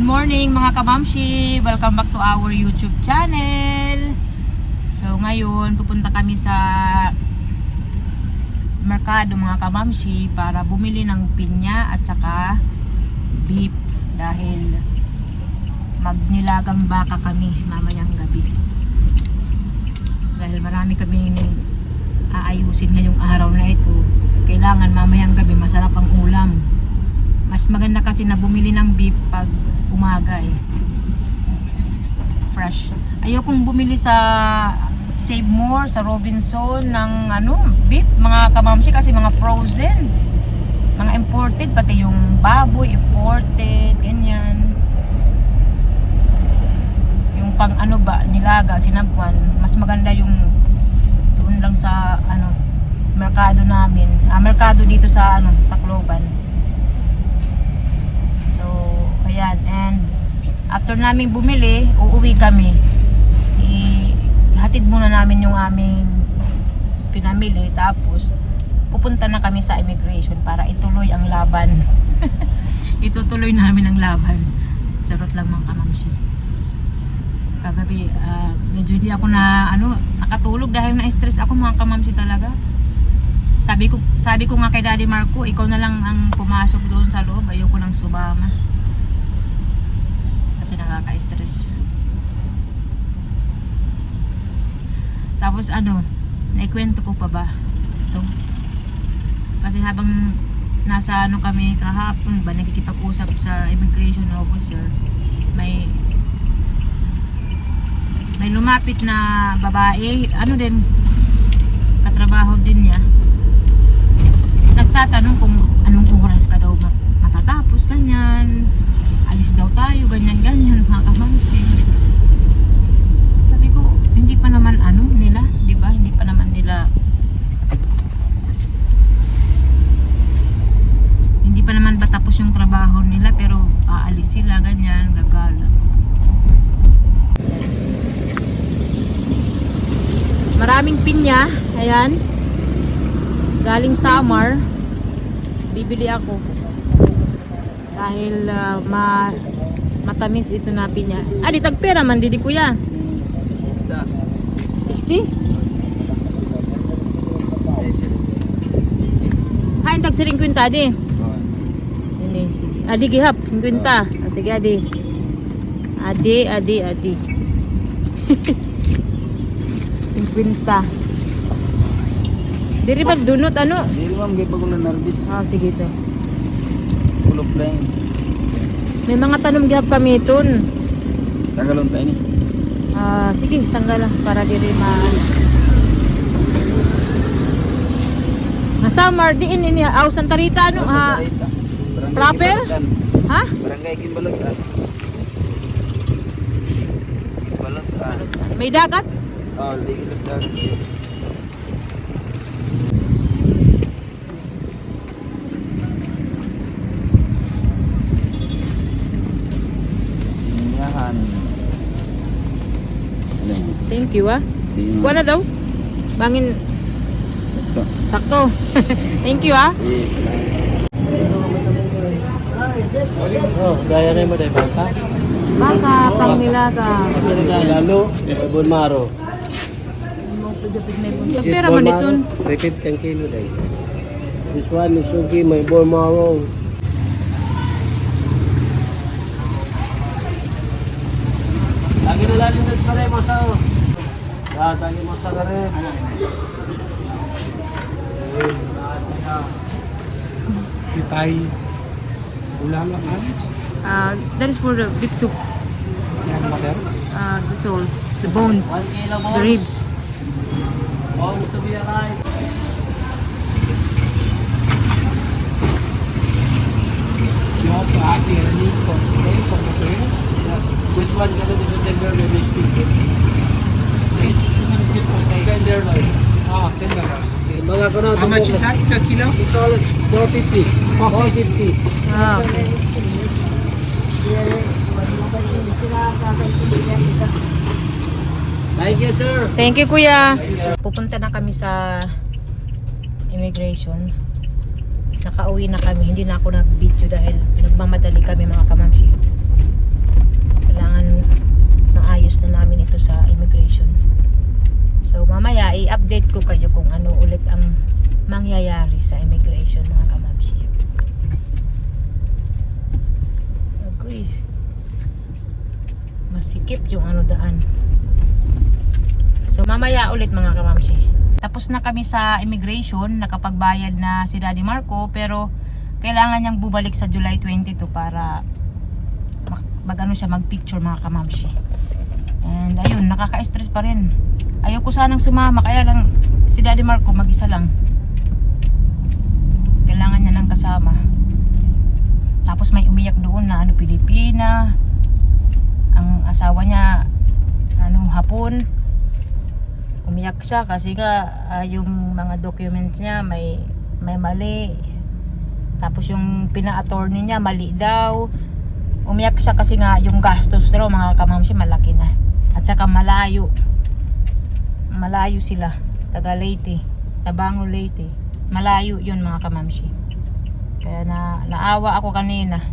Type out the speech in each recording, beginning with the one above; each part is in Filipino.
morning mga kamamshi! Welcome back to our YouTube channel. So ngayon pupunta kami sa merkado mga kamamshi para bumili ng pinya at saka beef dahil magnilagang baka kami mamayang gabi. Dahil marami kami aayusin ngayong araw na ito. Kailangan mamayang gabi masarap ang ulam. Mas maganda kasi na bumili ng beef pag umaga fresh. Ayokong bumili sa Save More, sa Robinson ng beef, mga kamamshi, kasi mga frozen, mga imported, pati yung baboy imported, ganyan. Yung pang nilaga, sinabwan, mas maganda yung doon lang sa merkado namin. Merkado dito sa Tacloban. Ayan, and after namin bumili, uuwi kami. Ihatid muna namin yung aming pinamili, tapos pupunta na kami sa immigration para ituloy ang laban. Itutuloy namin ang laban. Charot lang mga kamamshi. Kagabi, medyo hindi ako nakatulog dahil na-stress ako mga kamamshi talaga. Sabi ko nga kay Daddy Marco, ikaw na lang ang pumasok doon sa loob, ayoko nang sumama. Kasi nakaka-stress. Tapos naikwento ko pa ba ito? Kasi habang nasa kami kahapon ba, nakikipag-usap sa immigration officer, may lumapit na babae, katrabaho din niya. Nagtatanong kung anong oras ka daw matatapos, ganyan. Alis daw tayo, ganyan-ganyan, mga kamamshi. Sabi ko, hindi pa naman nila, di ba? Hindi pa naman nila, hindi pa naman ba tapos yung trabaho nila, pero aalis sila, ganyan, gagala. Maraming pinya, ayan. Galing Samar, bibili ako. Dahil matamis ito na pinya. Di tagpera man didi kuya. 60? Hain tag 50 adi. Ini sige. Adi gihap 50. Sige adi. Adi. 50. Diri ba dunot Diri ma'am, gay pa ko na nervous. Sige to. Ulog lang. May mga tanong gihap kami itun. Tagalon tayo ni. Sige, tanggalan para diri Samar di ini Santa Rita proper? Ha? Barangay Kinbalutan. Balutan. May dagat? Di dagat. Thank you Kuha na daw. Bangin. Sakto. Thank you Gaya na mo dahil baka? Baka, pang nilaga. Lalo, bon maro. Pera man ito. 350 ang kilo dahil. This one is sugi, may bon maro. Lagi na lang yung pare mo sa tagi mo sa karet. Kitay. Ulam lang yan. That is for the beef soup. That's all. The bones. The ribs. Bones to be alive. You also have the need for steak for the tail. Which one gonna be the tender maybe speaking? Tender loin. Tender loin. How much is that per kilo? It's all 450. 450. Okay. Thank you, sir. Thank you, kuya. Pupunta na kami sa immigration. Nakauwi na kami. Hindi na ako nag-video dahil nagmamadali kami mga kamamshi. kayo kung ano ulit ang mangyayari sa immigration mga kamamshi. Agoy. Masikip yung ano daan. So mamaya ulit mga kamamshi. Tapos na kami sa immigration, nakapagbayad na si Daddy Marco, pero kailangan niyang bumalik sa July 22 para mag-picture mga kamamshi. And ayun, nakaka-stress pa rin. Ayoko sanang sumama, kaya lang si Daddy Marco mag-isa lang. Kailangan niya ng kasama. Tapos may umiyak doon na Pilipina. Ang asawa niya Hapon. Umiyak siya kasi nga yung mga documents niya may mali. Tapos yung pina-attorney niya mali daw. Umiyak siya kasi nga yung gastos raw mga kamamshi malaki na. At saka malayo. Malayo sila. Taga Leyte. Tabango Leyte. Malayo yun mga kamamshi. Kaya naawa ako kanina.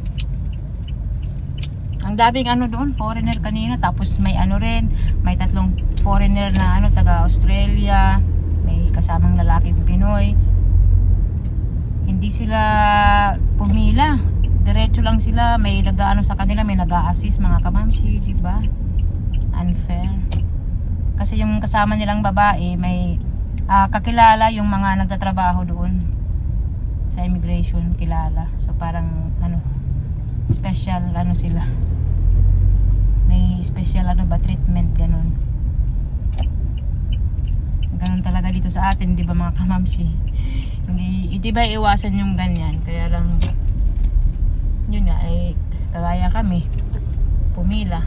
Ang daming doon, foreigner kanina. Tapos may rin, may 3 foreigner na taga Australia. May kasamang lalaking Pinoy. Hindi sila pumila. Diretso lang sila. May sa kanila, may nag-a-assist mga kamamshi, di ba? Unfair. Kasi yung kasama nilang babae, may kakilala yung mga nagtatrabaho doon sa immigration, kilala. So parang special sila. May special treatment ganun. Ganun talaga dito sa atin, di ba mga kamamshi? Hindi ba iwasan yung ganyan? Kaya lang yun nga kagaya kami pumila.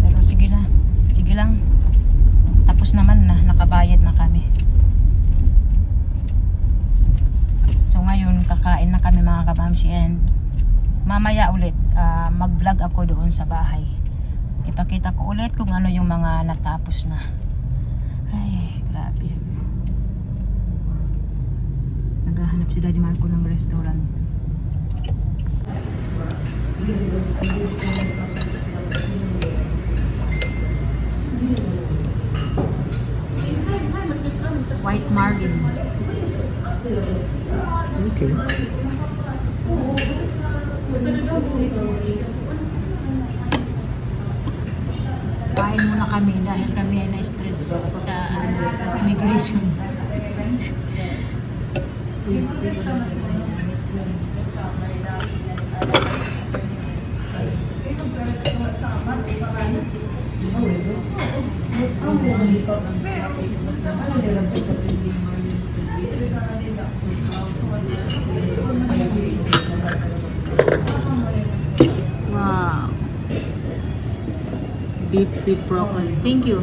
Pero sige lang, tapos naman na, nakabayad na kami. So ngayon kakain na kami mga kamamshi, and mamaya ulit mag-vlog ako doon sa bahay. Ipakita ko ulit kung ano yung mga natapos na. Ay, grabe. Naghahanap si Daddy Marco ng restaurant. White margin. Okay. Kain muna kami dahil kami ay na-stress sa immigration. Wow. Beef with broccoli. Thank you.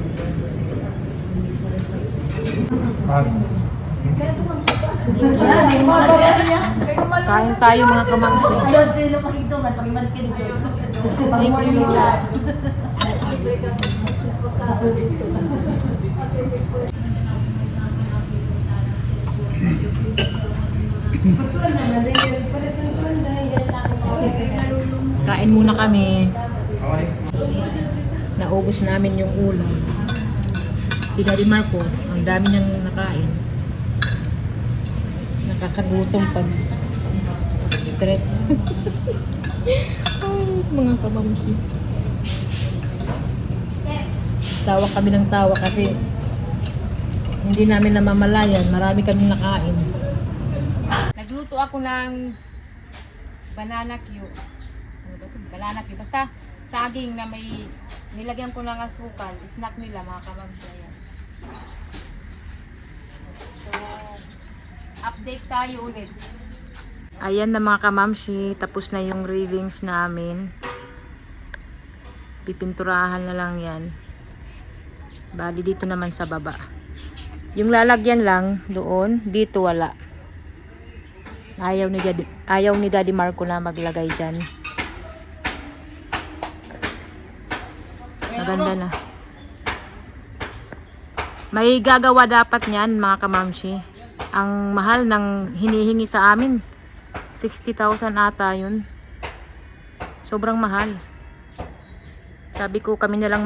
Kain tayo mga kamangkin. Ayun, sila pakingtungan, pakimalis ka ni Joe. Thank you. Kain muna kami. Naubos namin yung ulam. Si Daddy Marco, ang dami niyang nakain. Nakakagutom pag stress. Ay, mga kamamsi. Tawa kami ng tawa kasi hindi namin namamalayan. Marami kaming nakain. Nagluto ako ng banana cue. Ano ba ito? Banana cue. Basta saging na may nilagyan ko ng asukal. Snack nila mga kamamsi. Ayan. So, update tayo ulit. Ayan na mga kamamsi. Tapos na yung railings namin. Pipinturahan na lang yan. Bali dito naman sa baba. Yung lalagyan lang doon, dito wala. Ayaw ni Daddy Marco na maglagay dyan. Maganda na. May gagawa dapat niyan mga kamamsi. Ang mahal ng hinihingi sa amin. 60,000 ata yun. Sobrang mahal. Sabi ko kami na lang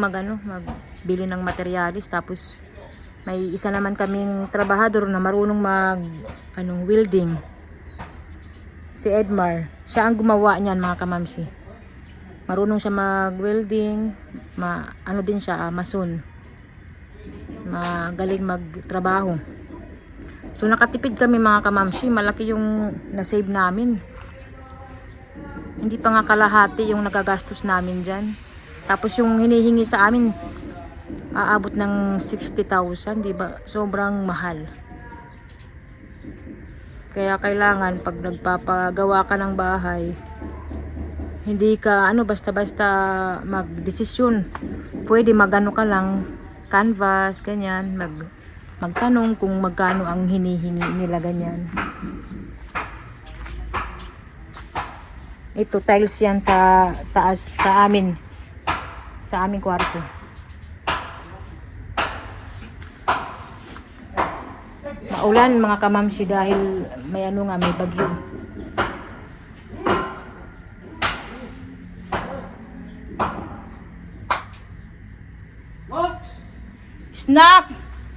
bili ng materialis. Tapos may isa naman kaming trabahador na marunong mag welding. Si Edmar. Siya ang gumawa niyan mga kamamsi. Marunong siya mag-welding. Din siya, mason. Magaling magtrabaho. So nakatipid kami mga kamamsi. Malaki yung na-save namin. Hindi pa nga kalahati yung nagagastos namin dyan. Tapos yung hinihingi sa amin, aabot ng 60,000, di ba? Sobrang mahal. Kaya kailangan pag nagpapagawa ka ng bahay, hindi ka basta-basta magdesisyon. Pwede magano ka lang, canvas, ganyan, magtanong kung magkano ang hinihingi nila, ganyan. Ito, tiles yan sa taas, sa aming kwarto. Maulan mga kamamsi dahil may may bagyo. Mox! Snack!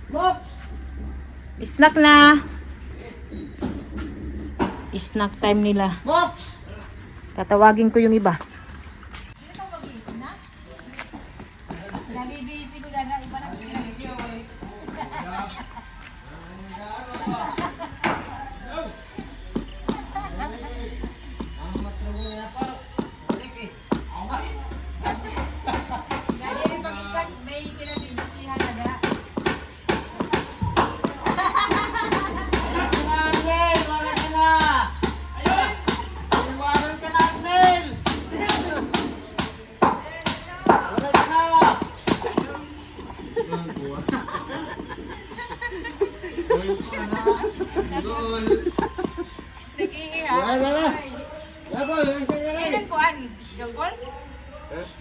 Mox! Snack na! Snack time nila. Mox! Tatawagin ko yung iba.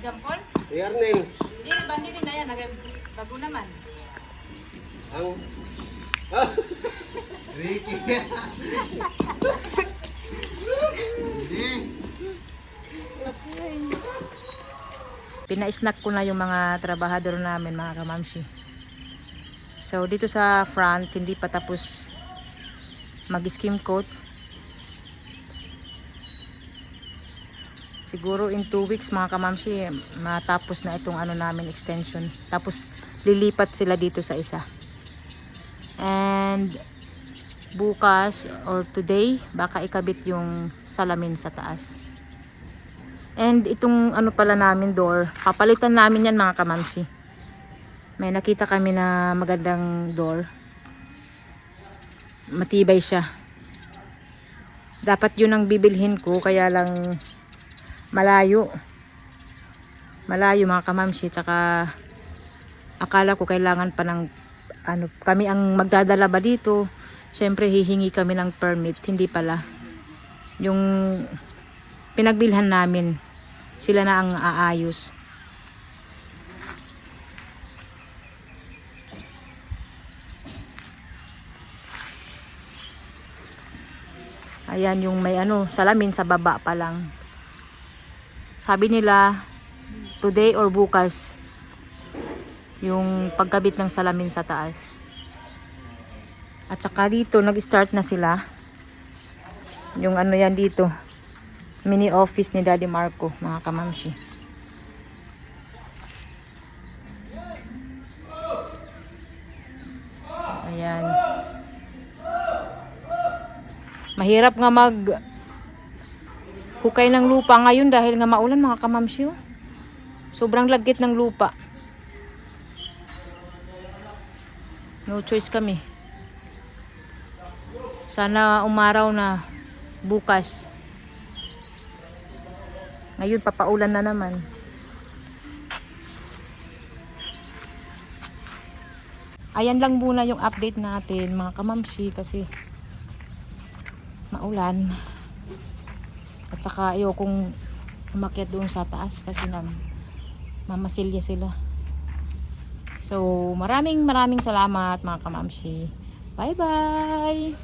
Jampol? Yarnin. Bandi din na yan. Bago naman. Ang... Ricky. Pina-snack ko na yung mga trabahador namin mga kamamsi. So dito sa front, hindi pa tapos mag-skim coat. Siguro in 2 weeks mga kamamsi, matapos na itong namin extension. Tapos lilipat sila dito sa isa. And bukas or today, baka ikabit yung salamin sa taas. And itong pala namin door, papalitan namin yan mga kamamsi. May nakita kami na magandang door. Matibay siya. Dapat yun ang bibilhin ko, kaya lang malayo mga kamamsi. Tsaka akala ko kailangan pa ng kami ang magdadala ba dito. Syempre hihingi kami ng permit. Hindi pala. Yung pinagbilhan namin, sila na ang aayos. Ayan yung may salamin sa baba pa lang. Sabi nila today or bukas yung pagkabit ng salamin sa taas. At saka dito nag-start na sila. Yung yan dito, mini office ni Daddy Marco mga kamamsi. Ayan. Mahirap nga hukay ng lupa ngayon dahil nga maulan mga kamamsi. Sobrang lagkit ng lupa. No choice kami. Sana umaraw na bukas. Ngayon papaulan na naman. Ayan lang muna yung update natin mga kamamsi kasi maulan. At saka ayokong umakyat doon sa taas kasi mamasilya sila. So maraming salamat mga kamamsi. Bye bye!